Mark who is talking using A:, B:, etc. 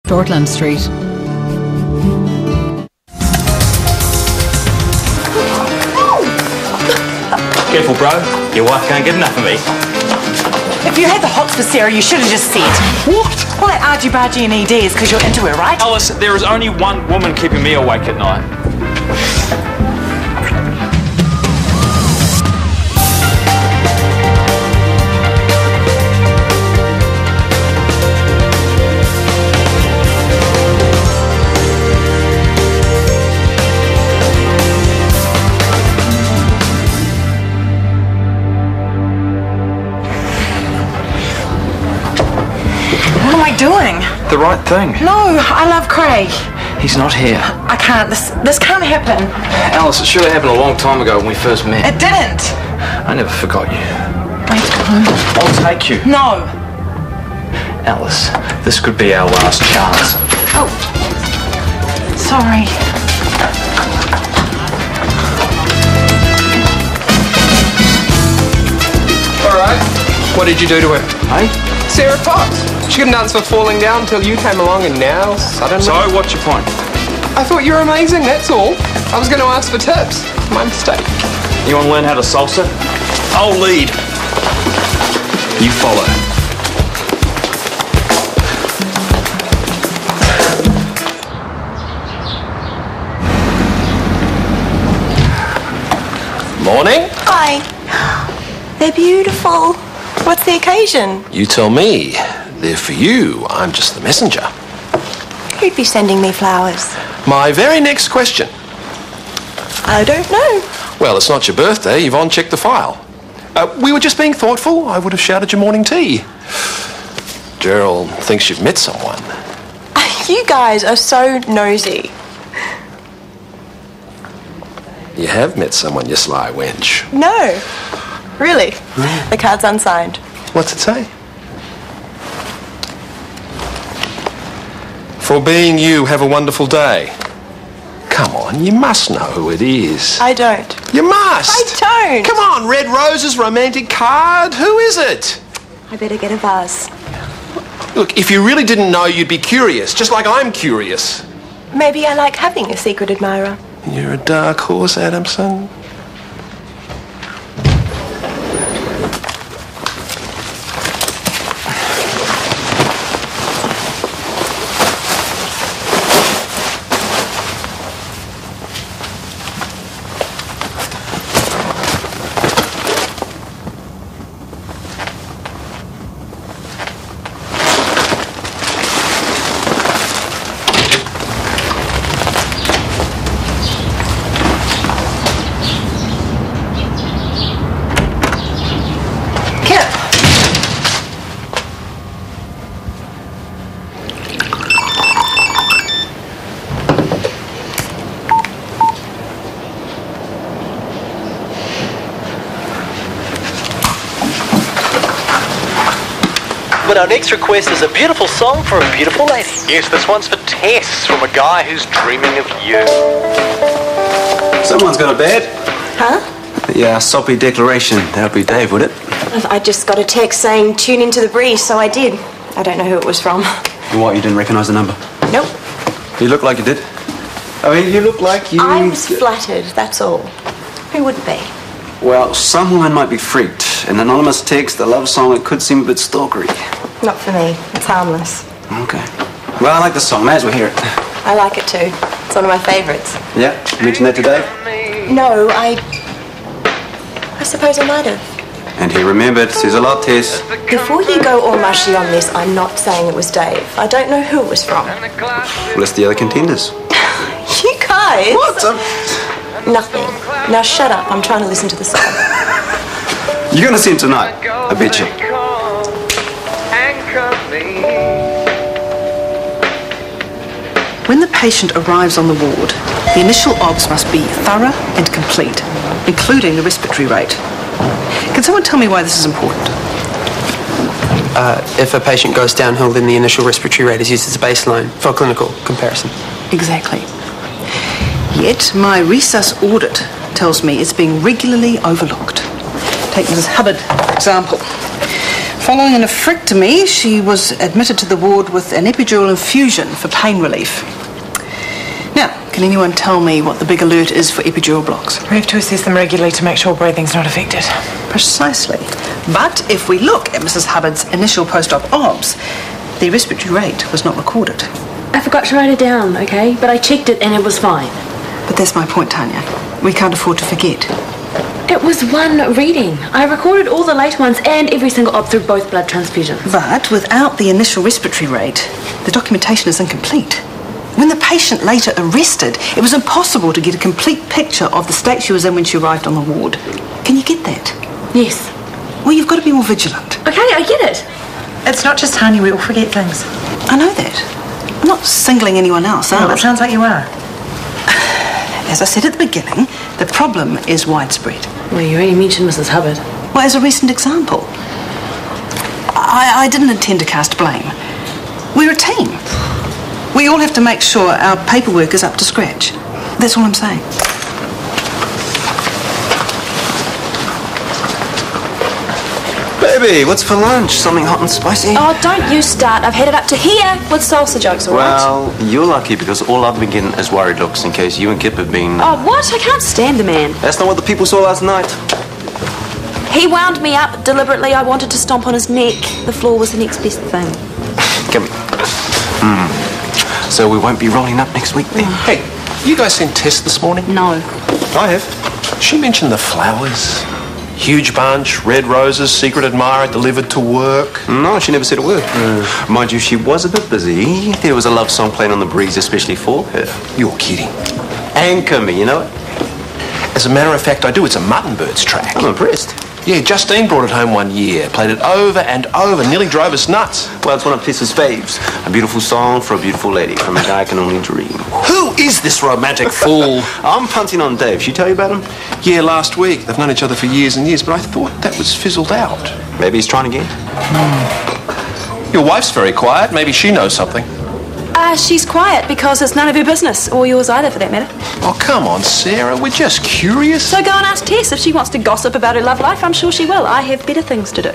A: Shortland Street.
B: Careful, bro. Your wife can't get enough of me.
C: If you had the hots for Sarah, you should have just said.
B: What?
C: Well, that argy-bargy and ED is because you're into her, right?
B: Alice, there is only one woman keeping me awake at night.
C: What am I doing?
B: The right thing.
C: No, I love Craig.
B: He's not here.
C: I can't. This can't happen.
B: Alice, it should have happened a long time ago when we first met.
C: It didn't.
B: I never forgot you.
C: Wait,
B: I'll take you.
C: no.
B: Alice, this could be our last chance.
C: Oh, sorry.
D: Alright, what did you do to her?
B: Hey?
D: Sarah Fox. She couldn't dance for falling down until you came along and now suddenly...
B: So, what's your point?
D: I thought you were amazing, that's all. I was going to ask for tips. My mistake.
B: You want to learn how to salsa? I'll lead. You follow.
E: Morning.
F: Hi. They're beautiful. What's the occasion?
E: You tell me. They're for you. I'm just the messenger.
F: Who'd be sending me flowers?
E: My very next question.
F: I don't know.
E: Well, it's not your birthday. Yvonne checked the file. We were just being thoughtful. I would have shouted your morning tea. Gerald thinks you've met someone.
F: You guys are so nosy.
E: You have met someone, you sly wench.
F: No. Really? The card's unsigned.
E: What's it say? For being you, have a wonderful day. Come on, you must know who it is.
F: I don't.
E: You must!
F: I don't!
E: Come on, red roses, romantic card. Who is it?
F: I better get a vase.
E: Look, if you really didn't know, you'd be curious, just like I'm curious.
F: Maybe I like having a secret admirer.
E: You're a dark horse, Adamson.
G: But our next request is a beautiful song for a beautiful lady. Yes, this one's for Tess, from a guy who's dreaming of you.
H: Someone's got a bed.
F: Huh?
H: The soppy declaration. That'd be Dave, would it?
F: I just got a text saying tune into the breeze, so I did. I don't know who it was from.
H: And what, you didn't recognise the number?
F: Nope.
H: You look like you did. I mean, you look like you...
F: I was flattered, that's all. Who wouldn't be?
H: Well, some women might be freaked. An anonymous text, a love song, it could seem a bit stalkery.
F: Not for me. It's harmless.
H: Okay. Well, I like the song. May as well hear it.
F: I like it too. It's one of my favourites.
H: Yeah? You mentioned that to Dave?
F: No, I suppose I might have.
H: And he remembered. Says a lot, Tess.
F: Before you go all mushy on this, I'm not saying it was Dave. I don't know who it was from.
H: List the other contenders.
F: You guys!
H: What?
F: Nothing. Now shut up. I'm trying to listen to the song.
H: You're going to see him tonight. I bet you.
I: When the patient arrives on the ward, the initial obs must be thorough and complete, including the respiratory rate. Can someone tell me why this is important?
D: If a patient goes downhill, then the initial respiratory rate is used as a baseline for clinical comparison.
I: Exactly. Yet my resus audit tells me it's being regularly overlooked. Take Mrs. Hubbard, for example. Following a nephrectomy, she was admitted to the ward with an epidural infusion for pain relief. Now, can anyone tell me what the big alert is for epidural blocks?
C: We have to assess them regularly to make sure breathing's not affected.
I: Precisely. But if we look at Mrs. Hubbard's initial post-op obs, the respiratory rate was not recorded.
A: I forgot to write it down, okay? But I checked it and it was fine.
I: But that's my point, Tanya. We can't afford to forget.
A: It was one reading. I recorded all the late ones and every single ob through both blood transfusions.
I: But without the initial respiratory rate, the documentation is incomplete. When the patient later arrested, it was impossible to get a complete picture of the state she was in when she arrived on the ward. Can you get that?
A: Yes.
I: Well, you've got to be more vigilant.
A: Okay, I get it.
C: It's not just Tanya, we all forget things.
I: I know that. I'm not singling anyone else out.
C: Well, it sounds like you are.
I: As I said at the beginning, the problem is widespread.
A: Well, you already mentioned Mrs. Hubbard.
I: Well, as a recent example. I didn't intend to cast blame. We're a team. We all have to make sure our paperwork is up to scratch. That's all I'm saying.
H: Baby, what's for lunch? Something hot and spicy?
F: Oh, don't you start. I've had it up to here with salsa jokes, all right?
H: Well, you're lucky because all I've been getting is worried looks in case you and Kip have been...
F: Oh, what? I can't stand the man.
H: That's not what the people saw last night.
F: He wound me up deliberately. I wanted to stomp on his neck. The floor was the next best thing.
H: Come here. So we won't be rolling up next week then?
E: Hey, you guys seen Tess this morning?
A: No.
H: I have.
E: She mentioned the flowers. Huge bunch, red roses, secret admirer delivered to work.
H: No, she never said a word. Mind you, she was a bit busy. There was a love song playing on the breeze especially for her.
E: You're kidding.
H: Anchor me, you know it?
E: As a matter of fact, I do. It's a Muttonbirds track.
H: I'm impressed.
E: Yeah, Justine brought it home one year, played it over and over, nearly drove us nuts.
H: Well, it's one of Tess's faves. A beautiful song for a beautiful lady from a guy I can only dream.
E: Who is this romantic fool?
H: I'm punting on Dave. She tell you about him?
E: Yeah, last week. They've known each other for years and years, but I thought that was fizzled out.
H: Maybe he's trying again.
E: Your wife's very quiet. Maybe she knows something.
F: She's quiet because it's none of her business, or yours either for that matter.
E: Oh, come on, Sarah. We're just curious.
F: So go and ask Tess if she wants to gossip about her love life. I'm sure she will. I have better things to do.